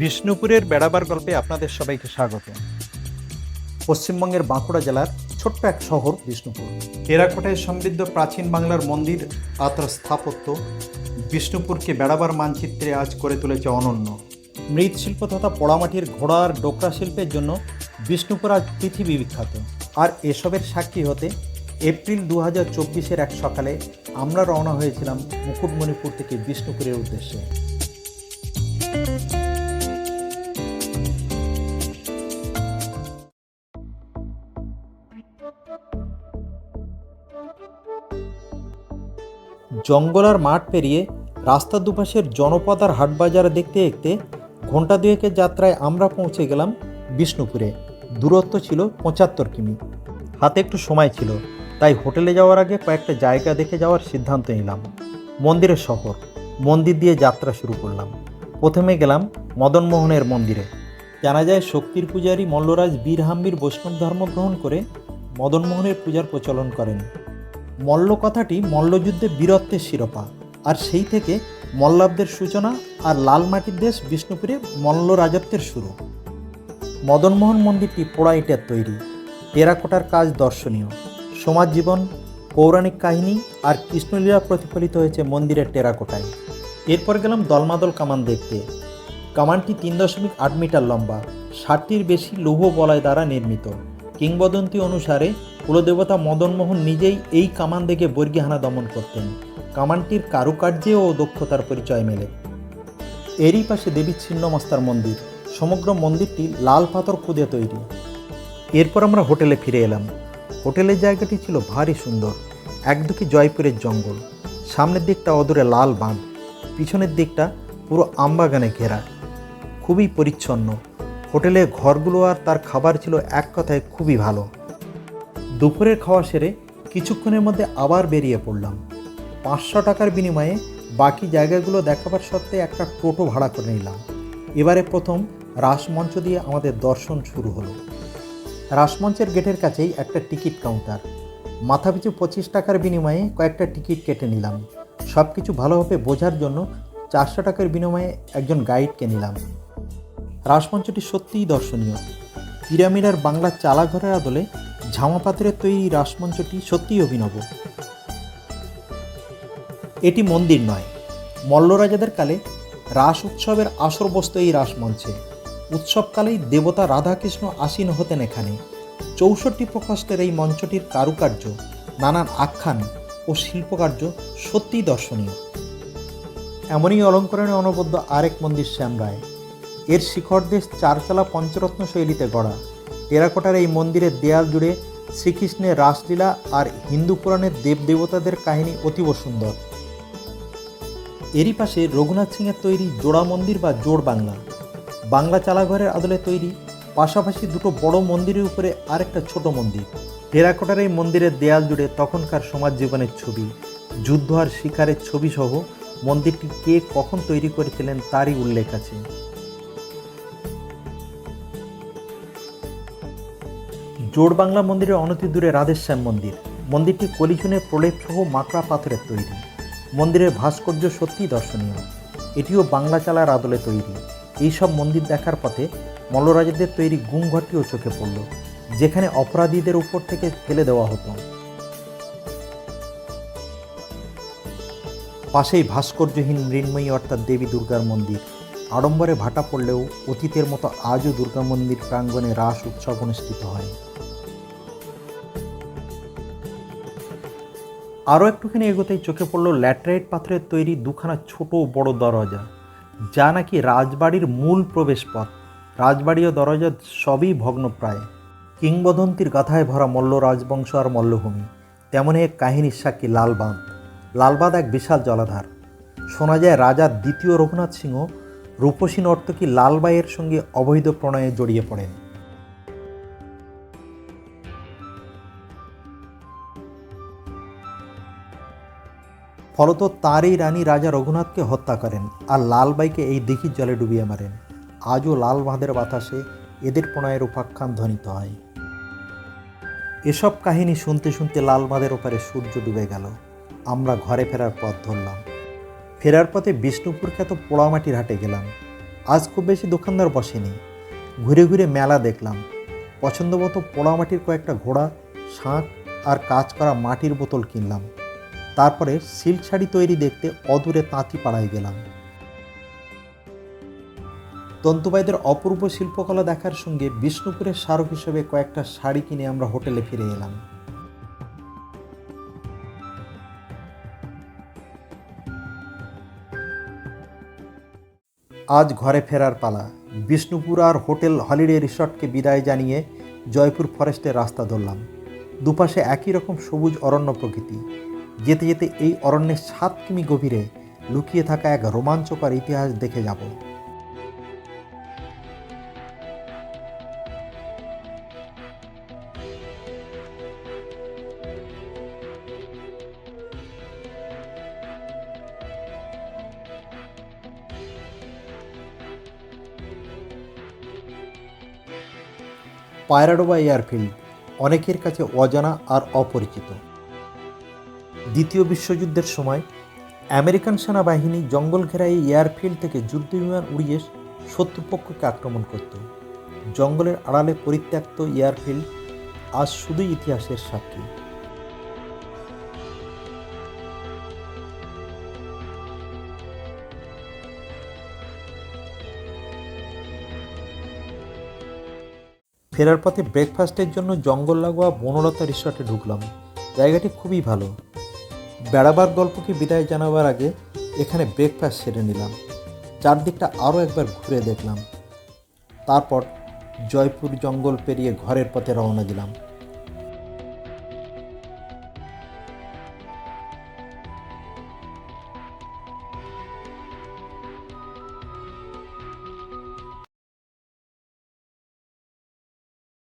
বিষ্ণুপুরের বেড়াবার গল্পে আপনাদের সবাইকে স্বাগত। পশ্চিমবঙ্গের বাঁকুড়া জেলার ছোট্ট এক শহর বিষ্ণুপুর। টেরাকোটায় সমৃদ্ধ প্রাচীন বাংলার মন্দির আর তার স্থাপত্য বিষ্ণুপুরকে বেড়াবার মানচিত্রে আজ করে তুলেছে অনন্য। মৃৎশিল্প তথা পোড়ামাটির ঘোড়ার ডোকরা শিল্পের জন্য বিষ্ণুপুর আজ পৃথিবী বিখ্যাত। আর এসবের সাক্ষী হতে এপ্রিল 2024 এক সকালে আমরা রওনা হয়েছিলাম মুকুটমণিপুর থেকে বিষ্ণুপুরের উদ্দেশ্যে। জঙ্গল আর মাঠ পেরিয়ে রাস্তার দুপাশের জনপদ আর হাটবাজার দেখতে দেখতে ঘন্টা দুয়েকের যাত্রায় আমরা পৌঁছে গেলাম বিষ্ণুপুরে। দূরত্ব ছিল 75 কিমি। হাতে একটু সময় ছিল, তাই হোটেলে যাওয়ার আগে কয়েকটা জায়গা দেখে যাওয়ার সিদ্ধান্ত নিলাম। মন্দিরের শহর, মন্দির দিয়ে যাত্রা শুরু করলাম। প্রথমে গেলাম মদনমোহনের মন্দিরে। জানা যায় শক্তির পূজারী মল্লরাজ বীরহাম্বীর বৈষ্ণব ধর্ম গ্রহণ করে মদনমোহনের পূজার প্রচলন করেন। মল্ল কথাটি মল্লযুদ্ধে বীরত্বের শিরোপা, আর সেই থেকে মল্লাবদের সূচনা আর লাল মাটির দেশ বিষ্ণুপুরে মল্ল রাজত্বের শুরু। মদনমোহন মন্দিরটি পোড়া ইটের তৈরি, টেরাকোটার কাজ দর্শনীয়। সমাজ জীবন, পৌরাণিক কাহিনী আর কৃষ্ণলীলা প্রতিফলিত হয়েছে মন্দিরের টেরাকোটায়। এরপর গেলাম দলমাদল কামান দেখতে। কামানটি 3.8 মিটার লম্বা, 60টির বেশি লৌহ বলয় দ্বারা নির্মিত। কিংবদন্তি অনুসারে কুলদেবতা মদনমোহন নিজেই এই কামান দেখে বর্গীহানা দমন করতেন। কামানটির কারুকার্যে ও দক্ষতার পরিচয় মেলে। এরই পাশে দেবী ছিন্নমস্তার মন্দির। সমগ্র মন্দিরটি লাল পাথর খুদে তৈরি। এরপর আমরা হোটেলে ফিরে এলাম। হোটেলের জায়গাটি ছিল ভারী সুন্দর। একদিকে জয়পুরের জঙ্গল, সামনের দিকটা অদূরে লাল বাঁধ, পিছনের দিকটা পুরো আমবাগানে ঘেরা। খুবই পরিচ্ছন্ন। হোটেলের ঘরগুলো আর তার খাবার ছিল এক কথায় খুবই ভালো। দুপুরের খাওয়া সেরে কিছুক্ষণের মধ্যে আবার বেরিয়ে পড়লাম। 500 টাকার বিনিময়ে বাকি জায়গাগুলো দেখাবার সত্ত্বে একটা টোটো ভাড়া করে নিলাম। এবারে প্রথম রাসমঞ্চ দিয়ে আমাদের দর্শন শুরু হলো। রাসমঞ্চের গেটের কাছেই একটা টিকিট কাউন্টার। মাথাপিছু 25 টাকার বিনিময়ে কয়েকটা টিকিট কেটে নিলাম। সব কিছু ভালোভাবে বোঝার জন্য 400 টাকার বিনিময়ে একজন গাইডকে নিলাম। রাসমঞ্চটি সত্যিই দর্শনীয়। পিরামিড আর বাংলার চালাঘরের আদলে ঝামা পাথরের তৈরি রাসমঞ্চটি সত্যিই অভিনব। এটি মন্দির নয়, মল্লরাজাদের কালে রাস উৎসবের আসর বসত এই রাসমঞ্চে। উৎসবকালেই দেবতা রাধাকৃষ্ণ আসীন হতেন এখানে। 64 প্রকোষ্ঠের এই মঞ্চটির কারুকার্য, নানান আখ্যান ও শিল্পকার্য সত্যিই দর্শনীয়। এমনই অলঙ্করণে অনবদ্য আরেক মন্দির শ্যামরায়। এর শিখরদেশ চারচালা পঞ্চরত্ন শৈলীতে গড়া। টেরাকোটার এই মন্দিরের দেয়াল জুড়ে শ্রীকৃষ্ণের রাসলীলা আর হিন্দু পুরাণের দেবদেবতাদের কাহিনী অতীব সুন্দর। এরই পাশে রঘুনাথ সিংয়ের তৈরি জোড়া মন্দির বা জোড় বাংলা। বাংলা চালাঘরের আদলে তৈরি, পাশাপাশি দুটো বড় মন্দিরের উপরে আরেকটা ছোট মন্দির। টেরাকোটার এই মন্দিরের দেয়াল জুড়ে তখনকার সমাজ জীবনের ছবি, যুদ্ধ আর শিকারের ছবি সহ মন্দিরটি কে কখন তৈরি করেছিলেন তারই উল্লেখ আছে। জোড় বাংলা মন্দিরের অনতি দূরে রাধেশ্যাম মন্দির। মন্দিরটি কলিচুনের প্রলেপ সহ মাকড়া পাথরের তৈরি। মন্দিরের ভাস্কর্য সত্যিই দর্শনীয়। এটিও বাংলা চালার আদলে তৈরি। এইসব মন্দির দেখার পথে মল্লরাজাদের তৈরি গুমঘরটিও চোখে পড়ল, যেখানে অপরাধীদের উপর থেকে ফেলে দেওয়া হতো। পাশেই ভাস্কর্যহীন মৃন্ময়ী অর্থাৎ দেবী দুর্গার মন্দির। আড়ম্বরে ভাটা পড়লেও অতীতের মতো আজও দুর্গা মন্দির প্রাঙ্গণে রাস উৎসব অনুষ্ঠিত হয়। আরও একটুখানি এগোতেই চোখে পড়ল ল্যাটেরাইট পাথরের তৈরি দুখানা ছোট বড় দরজা, যা নাকি রাজবাড়ির মূল প্রবেশ পথ। রাজবাড়ি ও দরজা সবই ভগ্নপ্রায়। কিংবদন্তির গাথায় ভরা মল্ল রাজবংশ আর মল্লভূমি। তেমনই এক কাহিনীর সাক্ষী লালবাঁধ। লালবাঁধ এক বিশাল জলাধার। শোনা যায় রাজা দ্বিতীয় রঘুনাথ সিংহ রূপসী নর্তকী লালবাইয়ের সঙ্গে অবৈধ প্রণয়ে জড়িয়ে পড়েন। ফলত তাঁরই রানী রাজা রঘুনাথকে হত্যা করেন আর লালবাইকে এই দিঘির জলে ডুবিয়ে মারেন। আজও লালবাঁধের বাতাসে এদের প্রণয়ের উপাখ্যান ধ্বনিত হয়। এসব কাহিনী শুনতে শুনতে লালবাঁধের ওপারে সূর্য ডুবে গেল। আমরা ঘরে ফেরার পথ ধরলাম। ফেরার পথে বিষ্ণুপুর খ্যাত পোড়ামাটির হাটে গেলাম। আজ খুব বেশি দোকানদার বসেনি। ঘুরে ঘুরে মেলা দেখলাম। পছন্দমতো পোড়ামাটির কয়েকটা ঘোড়া, শাঁখ আর কাজ করা মাটির বোতল কিনলাম। তারপরে সিল্ক শাড়ি তৈরি দেখতে অদূরে তাঁতিপাড়ায় গেলাম। তন্তুবাইদের অপূর্ব শিল্পকলা দেখার সঙ্গে বিষ্ণুপুরের স্মারক হিসেবে কয়েকটা শাড়ি কিনে আমরা হোটেলে ফিরে এলাম। আজ ঘরে ফেরার পালা। বিষ্ণুপুর আর হোটেল হলিডে রিসর্টকে বিদায় জানিয়ে জয়পুর ফরেস্টের রাস্তা ধরলাম। দুপাশে একই রকম সবুজ অরণ্য প্রকৃতি। যেতে যেতে এই অরণ্যের 7 কিমি গভীরে লুকিয়ে থাকা এক রোমাঞ্চকর ইতিহাস দেখে যাব। পায়রাডোবা এয়ারফিল্ড অনেকের কাছে অজানা আর অপরিচিত। দ্বিতীয় বিশ্বযুদ্ধের সময় আমেরিকান সেনাবাহিনী জঙ্গল ঘেরা এই এয়ারফিল্ড থেকে যুদ্ধবিমান উড়িয়ে শত্রুপক্ষকে আক্রমণ করত। জঙ্গলের আড়ালে পরিত্যক্ত এয়ারফিল্ড আজ শুধুই ইতিহাসের সাক্ষী। ফেরার পথে ব্রেকফাস্টের জন্য জঙ্গল লাগোয়া বনলতা রিসর্টে ঢুকলাম। জায়গাটি খুবই ভালো। বেড়াবার গল্পকে বিদায় জানাবার আগে এখানে ব্রেকফাস্ট সেরে নিলাম। চারদিকটা আরও একবার ঘুরে দেখলাম। তারপর জয়পুর জঙ্গল পেরিয়ে ঘরের পথে রওনা দিলাম।